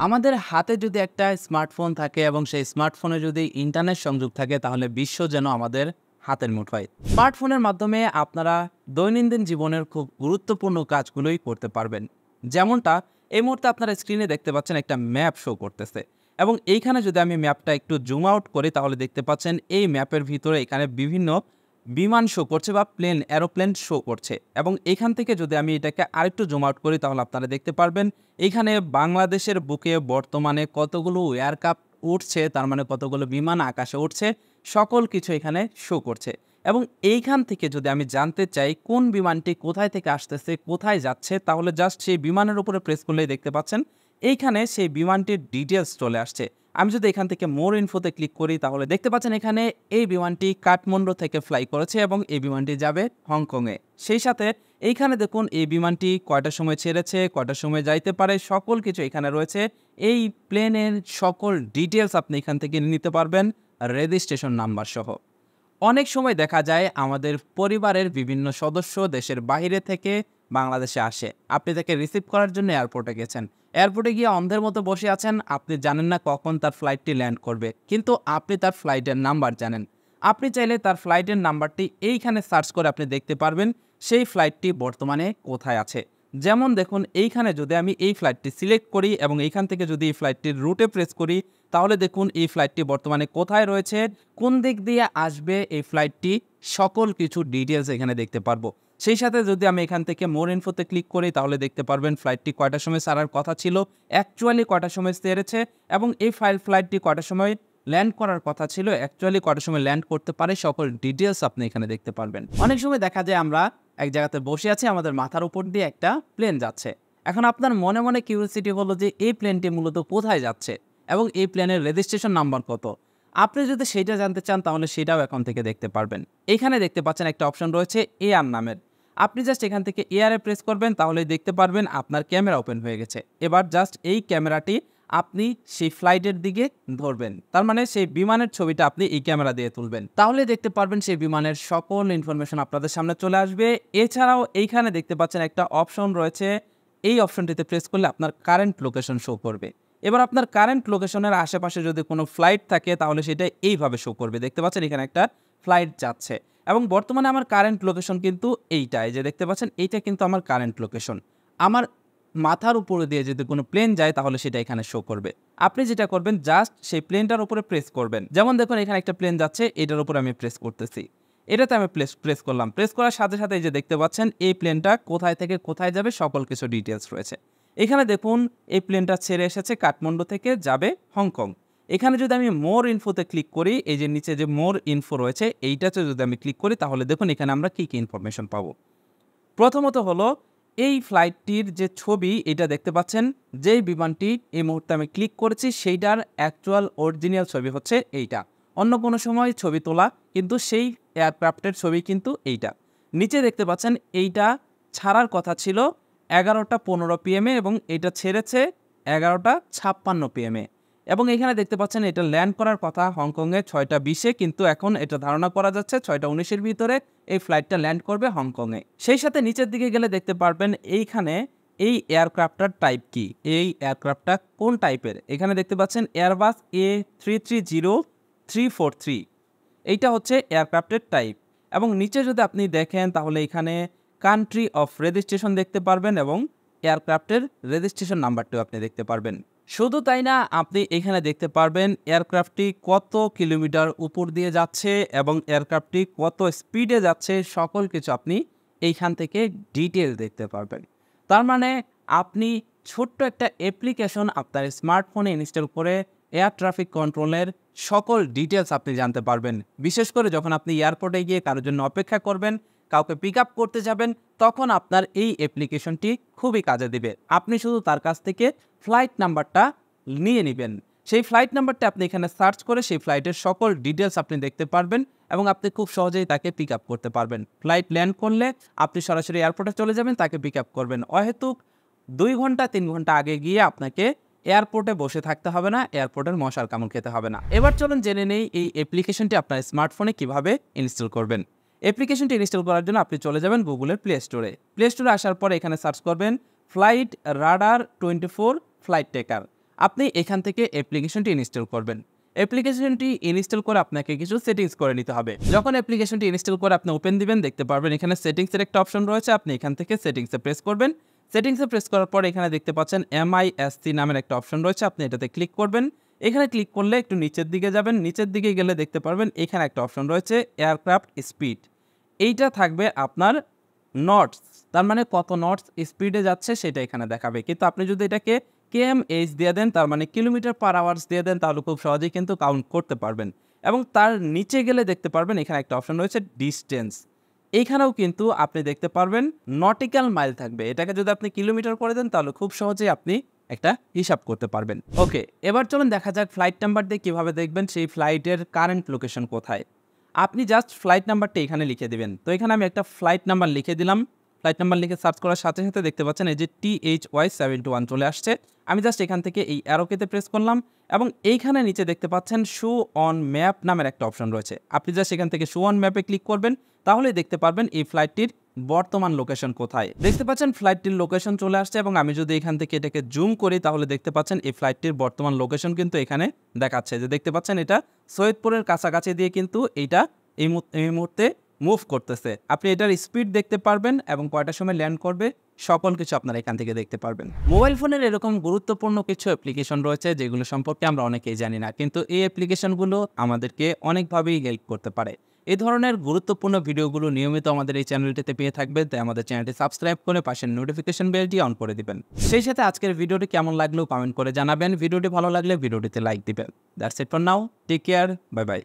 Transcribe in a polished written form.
আমাদের হাতে যদি একটা স্মার্টফোন থাকে এবং সেই স্মার্টফোনে যদি ইন্টারনেট সংযোগ থাকে তাহলে বিশ্ব যেন আমাদের হাতের মুঠোয়। স্মার্টফোনের মাধ্যমে আপনারা দৈনন্দিন জীবনের খুব গুরুত্বপূর্ণ কাজগুলোই করতে পারবেন। যেমনটা এই মুহূর্তে আপনারা স্ক্রিনে দেখতে পাচ্ছেন একটা ম্যাপ শো করতেছে এবং এইখানে যদি আমি ম্যাপটা একটু জুম আউট করি তাহলে দেখতে পাচ্ছেন এই ম্যাপের ভিতরে এখানে বিভিন্ন বিমান শো করছে বা এরোপ্লেন শো করছে এবং এখান থেকে যদি আমি এটাকে আরেকটু জুম আউট করি তাহলে আপনারা দেখতে পারবেন এখানে বাংলাদেশের বুকে বর্তমানে কতগুলো এয়ারক্রাফট উঠছে, তার মানে কতগুলো বিমান আকাশে উঠছে, সকল কিছু এখানে শো করছে। এবং এইখান থেকে যদি আমি জানতে চাই কোন বিমানটি কোথায় থেকে আসতেছে, কোথায় যাচ্ছে, তাহলে জাস্ট সেই বিমানের উপরে প্রেস করলেই দেখতে পাচ্ছেন এইখানে সেই বিমানটির ডিটেলস চলে আসছে। আমি যদি এখান থেকে মোর ইনফোতে ক্লিক করি তাহলে দেখতে পাচ্ছেন এখানে এই বিমানটি কাঠমান্ডু থেকে ফ্লাই করেছে এবং এই বিমানটি যাবে হংকংয়ে। সেই সাথে এইখানে দেখুন এই বিমানটি কয়টার সময় ছেড়েছে, কয়টার সময় যাইতে পারে, সকল কিছু এখানে রয়েছে। এই প্লেনের সকল ডিটেলস আপনি এখান থেকে নিতে পারবেন রেজিস্ট্রেশন নাম্বার সহ। অনেক সময় দেখা যায় আমাদের পরিবারের বিভিন্ন সদস্য দেশের বাইরে থেকে বাংলাদেশে আসে। আপনি তাকে রিসিভ করার জন্য এয়ারপোর্টে গেছেন। এয়ারপোর্টে গিয়ে অন্ধের মতো বসে আছেন, আপনি জানেন না কখন তার ফ্লাইটটি ল্যান্ড করবে, কিন্তু আপনি তার ফ্লাইটের নাম্বার জানেন। আপনি চাইলে তার ফ্লাইটের নাম্বারটি এইখানে সার্চ করে আপনি দেখতে পারবেন সেই ফ্লাইটটি বর্তমানে কোথায় আছে। যেমন দেখুন এইখানে যদি আমি এই ফ্লাইটটি সিলেক্ট করি এবং এইখান থেকে যদি এই ফ্লাইটটির রুটে প্রেস করি তাহলে দেখুন এই ফ্লাইটটি বর্তমানে কোথায় রয়েছে, কোন দিক দিয়ে আসবে এই ফ্লাইটটি, সকল কিছু ডিটেলস এখানে দেখতে পারবো। সেই সাথে যদি আমি এখান থেকে মোর ইনফোতে ক্লিক করি তাহলে দেখতে পারবেন ফ্লাইটটি কয়টার সময় ছাড়ার কথা ছিল, অ্যাকচুয়ালি কয়টার সময় ছেড়েছে এবং এই ফ্লাইটটি কয়টার সময় ল্যান্ড করার কথা ছিল, অ্যাকচুয়ালি কয়টার সময় ল্যান্ড করতে পারে, সকল ডিটেলস আপনি এখানে দেখতে পারবেন। অনেক সময় দেখা যায় আমরা এক জায়গাতে বসে আছি, আমাদের মাথার উপর দিয়ে একটা প্লেন যাচ্ছে। এখন আপনার মনে মনে কিউরিওসিটি হলো যে এই প্লেনটি মূলত কোথায় যাচ্ছে এবং এই প্লেনের রেজিস্ট্রেশন নাম্বার কত। আপনি যদি সেটা জানতে চান তাহলে সেটাও এখন থেকে দেখতে পারবেন। এখানে দেখতে পাচ্ছেন একটা অপশন রয়েছে এআর নামের। আপনি জাস্ট এখান থেকে এআরে প্রেস করবেন তাহলেই দেখতে পারবেন আপনার ক্যামেরা ওপেন হয়ে গেছে। এবার জাস্ট এই ক্যামেরাটি আপনি সেই ফ্লাইটের দিকে ধরবেন, তার মানে সেই বিমানের ছবিটা আপনি এই ক্যামেরা দিয়ে তুলবেন, তাহলে দেখতে পারবেন সেই বিমানের সকল ইনফরমেশন আপনাদের সামনে চলে আসবে। এছাড়াও এইখানে দেখতে পাচ্ছেন একটা অপশন রয়েছে, এই অপশনটিতে প্রেস করলে আপনার কারেন্ট লোকেশন শো করবে। এবার আপনার কারেন্ট লোকেশনের আশেপাশে যদি কোনো ফ্লাইট থাকে তাহলে সেটা এইভাবে শো করবে। দেখতে পাচ্ছেন এখানে একটা ফ্লাইট যাচ্ছে এবং বর্তমানে আমার কারেন্ট লোকেশন কিন্তু এইটাই, যে দেখতে পাচ্ছেন এইটা কিন্তু আমার কারেন্ট লোকেশন। আমার মাথার উপরে দিয়ে যদি কোনো প্লেন যায় তাহলে সেটা এখানে শো করবে। আপনি যেটা করবেন জাস্ট সেই প্লেনটার উপরে প্রেস করবেন। যেমন দেখুন এখানে একটা প্লেন যাচ্ছে, এটার উপরে আমি প্রেস করতেছি, এটাতে আমি প্রেস করলাম। প্রেস করার সাথে সাথে এই যে দেখতে পাচ্ছেন এই প্লেনটা কোথায় থেকে কোথায় যাবে সকল কিছু ডিটেলস রয়েছে। এখানে দেখুন এই প্লেনটা ছেড়ে এসেছে কাঠমান্ডু থেকে, যাবে হংকং। এখানে যদি আমি মোর ইনফোতে ক্লিক করি, এই যে নিচে যে মোর ইনফো রয়েছে এইটাতে যদি আমি ক্লিক করি তাহলে দেখুন এখানে আমরা কি কি ইনফরমেশন পাবো। প্রথমত হলো এই ফ্লাইটটির যে ছবি এটা দেখতে পাচ্ছেন, যেই বিমানটি এই মুহূর্তে আমি ক্লিক করেছি সেইটার অ্যাকচুয়াল অরিজিনাল ছবি হচ্ছে এইটা। অন্য কোনো সময় ছবি তোলা, কিন্তু সেই এয়ারক্রাফটের ছবি কিন্তু এইটা। নিচে দেখতে পাচ্ছেন এইটা ছাড়ার কথা ছিল 11টা 15 PM এবং এটা ছেড়েছে 11টা 56 PM এবং এখানে দেখতে পাচ্ছেন এটা ল্যান্ড করার কথা হংকংয়ে 6টা 20-এ, কিন্তু এখন এটা ধারণা করা যাচ্ছে 6টা 19-এর ভিতরে এই ফ্লাইটটা ল্যান্ড করবে হংকংয়ে। সেই সাথে নিচের দিকে গেলে দেখতে পারবেন এইখানে এই এয়ারক্রাফটটার টাইপ কি, এই এয়ারক্রাফটটা কোন টাইপের। এখানে দেখতে পাচ্ছেন এয়ারবাস A330343, এইটা হচ্ছে এয়ারক্রাফটের টাইপ। এবং নিচে যদি আপনি দেখেন তাহলে এখানে কান্ট্রি অফ রেজিস্ট্রেশন দেখতে পারবেন এবং এয়ারক্রাফটের রেজিস্ট্রেশন নাম্বারটিও আপনি দেখতে পারবেন। শুধু তাই না, আপনি এখানে দেখতে পারবেন এয়ারক্রাফটটি কত কিলোমিটার উপর দিয়ে যাচ্ছে এবং এয়ারক্রাফটটি কত স্পিডে যাচ্ছে, সকল কিছু আপনি এইখান থেকে ডিটেল দেখতে পারবেন। তার মানে আপনি ছোট্ট একটা অ্যাপ্লিকেশন আপনার স্মার্টফোনে ইনস্টল করে এয়ার ট্রাফিক কন্ট্রোলের সকল ডিটেলস আপনি জানতে পারবেন। বিশেষ করে যখন আপনি এয়ারপোর্টে গিয়ে কারোর জন্য অপেক্ষা করবেন, কাউকে পিক আপ করতে যাবেন, তখন আপনার এই অ্যাপ্লিকেশনটি খুবই কাজে দিবে। আপনি শুধু তার কাছ থেকে ফ্লাইট নাম্বারটা নিয়ে নেবেন। সেই ফ্লাইট নাম্বারটা আপনি এখানে সার্চ করে সেই ফ্লাইটের সকল ডিটেলস আপনি দেখতে পারবেন এবং আপনি খুব সহজেই তাকে পিক আপ করতে পারবেন। ফ্লাইট ল্যান্ড করলে আপনি সরাসরি এয়ারপোর্টে চলে যাবেন, তাকে পিক আপ করবেন। অহেতুক 2 ঘন্টা 3 ঘন্টা আগে গিয়ে আপনাকে এয়ারপোর্টে বসে থাকতে হবে না, এয়ারপোর্টের মশার কামড় খেতে হবে না। এবার চলুন জেনে নেই এই অ্যাপ্লিকেশনটি আপনার স্মার্টফোনে কিভাবে ইনস্টল করবেন। অ্যাপ্লিকেশনটি ইনস্টল করার জন্য আপনি চলে যাবেন গুগলের প্লে স্টোরে। প্লে স্টোরে আসার পরে এখানে সার্চ করবেন ফ্লাইট রাডার 24 ফ্লাইট ট্র্যাকার। আপনি এখান থেকে অ্যাপ্লিকেশনটি ইনস্টল করবেন। অ্যাপ্লিকেশনটি ইনস্টল করে আপনাকে কিছু সেটিংস করে নিতে হবে। যখন অ্যাপ্লিকেশনটি ইনস্টল করে আপনি ওপেন দিবেন, দেখতে পারবেন এখানে সেটিংসের একটা অপশন রয়েছে। আপনি এখান থেকে সেটিংসে প্রেস করবেন। সেটিংসে প্রেস করার পর এখানে দেখতে পাচ্ছেন MISC নামের একটা অপশন রয়েছে। আপনি এটাতে ক্লিক করবেন। এখানে ক্লিক করলে একটু নিচের দিকে যাবেন। নিচের দিকে গেলে দেখতে পারবেন এখানে একটা অপশন রয়েছে এয়ারক্রাফট স্পিড। এইটা থাকবে আপনার নটস, তার মানে কত নটস স্পিডে যাচ্ছে সেটা এখানে দেখাবে। কিন্তু আপনি যদি এটাকে kmh দিয়ে দেন, তার মানে কিলোমিটার পার আওয়ার্স দিয়ে দেন, তাহলে খুব সহজেই কিন্তু কাউন্ট করতে পারবেন। এবং তার নিচে গেলে দেখতে পারবেন এখানে একটা অপশন রয়েছে ডিস্টেন্স। এইখানেও কিন্তু আপনি দেখতে পারবেন নটিক্যাল মাইল থাকবে। এটাকে যদি আপনি কিলোমিটার করে দেন তাহলে খুব সহজেই আপনি একটা হিসাব করতে পারবেন। ওকে, এবার চলুন দেখা যাক ফ্লাইট নাম্বার দিয়ে কীভাবে দেখবেন সেই ফ্লাইটের কারেন্ট লোকেশন কোথায়। আপনি জাস্ট ফ্লাইট নাম্বারটা এখানে লিখে দিবেন। তো এখানে আমি একটা ফ্লাইট নাম্বার লিখে দিলাম। ফ্লাইট নাম্বার লিখে সার্চ করার সাথে সাথে দেখতে পাচ্ছেন এই যে THY71 চলে আসছে। আমি জাস্ট এখান থেকে এই অ্যারোকেতে প্রেস করলাম এবং এইখানে নিচে দেখতে পাচ্ছেন শো অন ম্যাপ নামের একটা অপশন রয়েছে। আপনি জাস্ট এখান থেকে শো অন ম্যাপে ক্লিক করবেন, তাহলেই দেখতে পারবেন এই ফ্লাইটটির বর্তমান লোকেশন কোথায়। দেখতে পাচ্ছেন ফ্লাইটটির লোকেশন চলে আসছে এবং আমি যদি এখান থেকে এটাকে জুম করি তাহলে দেখতে পাচ্ছেন এই ফ্লাইটটির বর্তমান লোকেশন কিন্তু এখানে দেখাচ্ছে। যে দেখতে পাচ্ছেন এটা সৈয়দপুরের কাছাকাছি দিয়ে কিন্তু এইটা এই মুহূর্তে মুভ করতেছে। আপনি এটার স্পিড দেখতে পারবেন এবং কয়টার সময় ল্যান্ড করবে সকল কিছু আপনারা এখান থেকে দেখতে পারবেন। মোবাইল ফোনের এরকম গুরুত্বপূর্ণ কিছু অ্যাপ্লিকেশন রয়েছে যেগুলো সম্পর্কে আমরা অনেকেই জানি না, কিন্তু এই অ্যাপ্লিকেশনগুলো আমাদেরকে অনেকভাবেই হেল্প করতে পারে। এই ধরনের গুরুত্বপূর্ণ ভিডিওগুলো নিয়মিত আমাদের এই চ্যানেলটিতে পেয়ে থাকবেন, তাই আমাদের চ্যানেলটি সাবস্ক্রাইব করে পাশের নোটিফিকেশন বেলটি অন করে দিবেন। সেই সাথে আজকের ভিডিওটি কেমন লাগলো কমেন্ট করে জানাবেন। ভিডিওটি ভালো লাগলে ভিডিওটিতে লাইক দিবেন। That's it for now, take care, bye by.